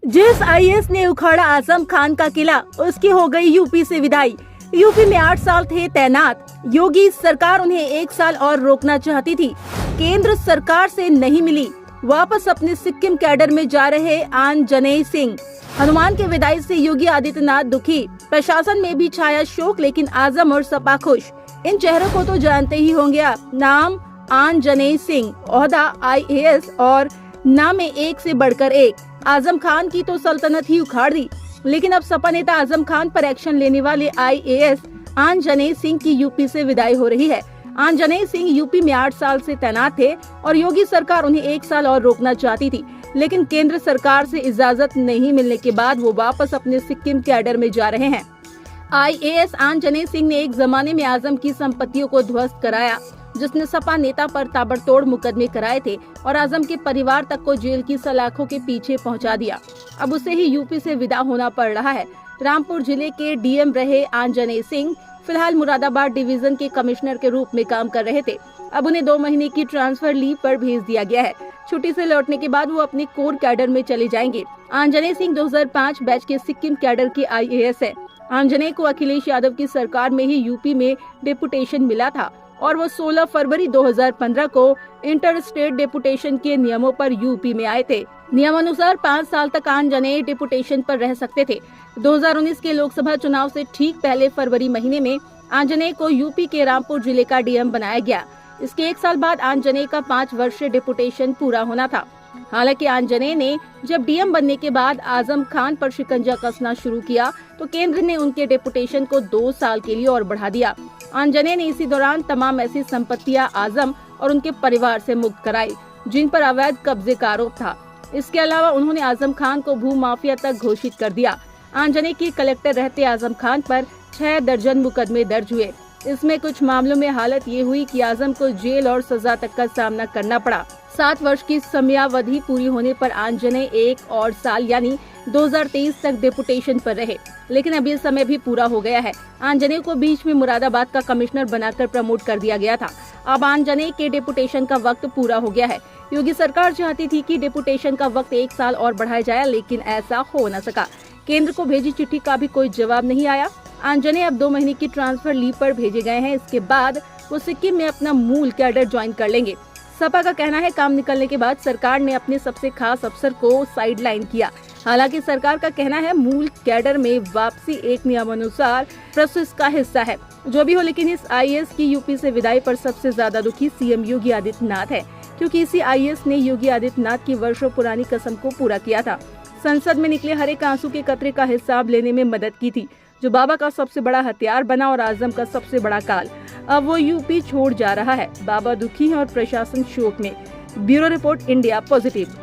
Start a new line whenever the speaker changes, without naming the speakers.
जिस आईएएस ने उखाड़ा आजम खान का किला, उसकी हो गई यूपी से विदाई। यूपी में 8 साल थे तैनात। योगी सरकार उन्हें 1 साल और रोकना चाहती थी, केंद्र सरकार से नहीं मिली। वापस अपने सिक्किम कैडर में जा रहे आंजनेय सिंह। हनुमान के विदाई से योगी आदित्यनाथ दुखी, प्रशासन में भी छाया शोक, लेकिन आजम और सपा खुश। इन चेहरों को तो जानते ही होंगे आप। नाम आंजनेय सिंह, ओहदा आईएएस और नाम में एक से बढ़कर एक। आजम खान की तो सल्तनत ही उखाड़ दी, लेकिन अब सपा नेता आजम खान पर एक्शन लेने वाले आईएएस आंजनेय सिंह की यूपी से विदाई हो रही है। आंजनेय सिंह यूपी में 8 साल से तैनात थे और योगी सरकार उन्हें 1 साल और रोकना चाहती थी, लेकिन केंद्र सरकार से इजाजत नहीं मिलने के बाद वो वापस अपने सिक्किम कैडर में जा रहे हैं। आईएएस आंजनेय सिंह ने एक जमाने में आजम की संपत्तियों को ध्वस्त कराया, जिसने सपा नेता पर ताबड़तोड़ मुकदमे कराए थे और आजम के परिवार तक को जेल की सलाखों के पीछे पहुंचा दिया। अब उसे ही यूपी से विदा होना पड़ रहा है। रामपुर जिले के डीएम रहे आंजनेय सिंह फिलहाल मुरादाबाद डिवीजन के कमिश्नर के रूप में काम कर रहे थे। अब उन्हें 2 महीने की ट्रांसफर लीव पर भेज दिया गया है। छुट्टी से लौटने के बाद वो अपने कोर कैडर में चले जाएंगे। आंजनेय सिंह 2005 बैच के सिक्किम कैडर के आईएएस है। आंजनेय को अखिलेश यादव की सरकार में ही यूपी में डेपुटेशन मिला था और वो 16 फरवरी 2015 को इंटर स्टेट डेपुटेशन के नियमों पर यूपी में आए थे। नियमानुसार 5 साल तक आंजनेय डेपुटेशन पर रह सकते थे। 2019 के लोकसभा चुनाव से ठीक पहले फरवरी महीने में आंजनेय को यूपी के रामपुर जिले का डीएम बनाया गया। इसके 1 साल बाद आंजनेय का 5 वर्षीय डेपुटेशन पूरा होना था। हालांकि आंजनेय ने जब डीएम बनने के बाद आजम खान पर शिकंजा कसना शुरू किया तो केंद्र ने उनके डेपुटेशन को 2 साल के लिए और बढ़ा दिया। आंजनेय ने इसी दौरान तमाम ऐसी संपत्तियां आजम और उनके परिवार से मुक्त कराई, जिन पर अवैध कब्जे का आरोप था। इसके अलावा उन्होंने आजम खान को भू माफिया तक घोषित कर दिया। आंजनेय की कलेक्टर रहते आजम खान पर 6 दर्जन मुकदमे दर्ज हुए। इसमें कुछ मामलों में हालत ये हुई कि आजम को जेल और सजा तक का सामना करना पड़ा। 7 वर्ष की समयावधि पूरी होने पर आंजनेय 1 और साल यानी 2023 तक डेपुटेशन पर रहे, लेकिन अब ये समय भी पूरा हो गया है। आंजनेय को बीच में मुरादाबाद का कमिश्नर बनाकर प्रमोट कर दिया गया था। अब आंजनेय के डेपुटेशन का वक्त पूरा हो गया है। योगी सरकार चाहती थी कि डेपुटेशन का वक्त 1 साल और बढ़ाया जाए, लेकिन ऐसा हो न सका। केंद्र को भेजी चिट्ठी का भी कोई जवाब नहीं आया। आंजनेय अब 2 महीने की ट्रांसफर लीव पर भेजे गए हैं। इसके बाद वो सिक्किम में अपना मूल कैडर ज्वाइन कर लेंगे। सपा का कहना है काम निकलने के बाद सरकार ने अपने सबसे खास अफसर को साइडलाइन किया। हालांकि सरकार का कहना है मूल कैडर में वापसी एक नियमानुसार प्रोसेस का हिस्सा है। जो भी हो, लेकिन इस आईएएस की यूपी से विदाई पर सबसे ज्यादा दुखी सीएम योगी आदित्यनाथ है, क्योंकि इसी आईएएस ने योगी आदित्यनाथ की वर्षों पुरानी कसम को पूरा किया था। संसद में निकले हर एक आंसू के कतरे का हिसाब लेने में मदद की थी, जो बाबा का सबसे बड़ा हथियार बना और आजम का सबसे बड़ा काल। अब वो यूपी छोड़ जा रहा है। बाबा दुखी है और प्रशासन शोक में। Bureau report, India positive.